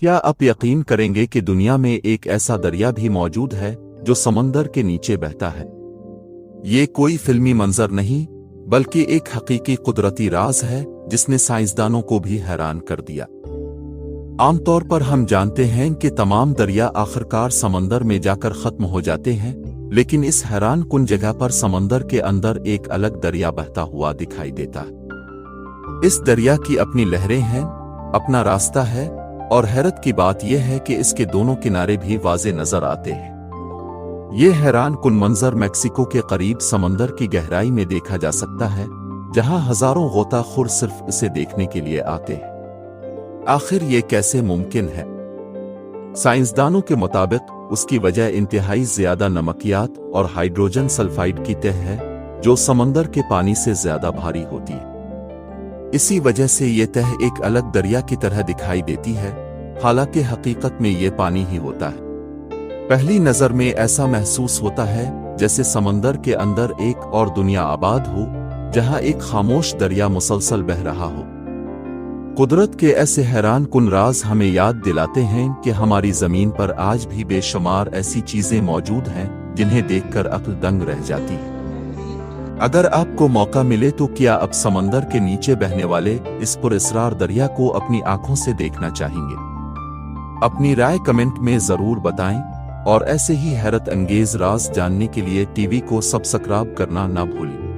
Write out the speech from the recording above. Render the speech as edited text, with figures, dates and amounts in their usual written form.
क्या आप यकीन करेंगे कि दुनिया में एक ऐसा दरिया भी मौजूद है जो समंदर के नीचे बहता है? ये कोई फिल्मी मंजर नहीं, बल्कि एक हकीकी कुदरती राज है जिसने साइंसदानों को भी हैरान कर दिया। आमतौर पर हम जानते हैं कि तमाम दरिया आखिरकार समंदर में जाकर खत्म हो जाते हैं, लेकिन इस हैरान कुन जगह पर समंदर के अंदर एक अलग दरिया बहता हुआ दिखाई देता है। इस दरिया की अपनी लहरें हैं, अपना रास्ता है, और हैरत की बात यह है कि इसके दोनों किनारे भी वाज़े नजर आते हैं। ये हैरान कुन मंजर मेक्सिको के करीब समंदर की गहराई में देखा जा सकता है, जहां हजारों गोताखोर सिर्फ इसे देखने के लिए आते हैं। आखिर ये कैसे मुमकिन है? साइंसदानों के मुताबिक उसकी वजह इंतहाई ज्यादा नमकियात और हाइड्रोजन सल्फाइड की तह है, जो समंदर के पानी से ज्यादा भारी होती है। इसी वजह से ये तह एक अलग दरिया की तरह दिखाई देती है, हालांकि हकीकत में ये पानी ही होता है। पहली नजर में ऐसा महसूस होता है जैसे समंदर के अंदर एक और दुनिया आबाद हो, जहां एक खामोश दरिया मुसलसल बह रहा हो। कुदरत के ऐसे हैरान कुन राज हमें याद दिलाते हैं कि हमारी जमीन पर आज भी बेशुमार ऐसी चीजें मौजूद हैं जिन्हें देखकर अक्ल दंग रह जाती है। अगर आपको मौका मिले तो क्या आप समंदर के नीचे बहने वाले इस पुरअसरार दरिया को अपनी आंखों से देखना चाहेंगे? अपनी राय कमेंट में जरूर बताएं, और ऐसे ही हैरत अंगेज राज जानने के लिए टीवी को सब्सक्राइब करना ना भूलें।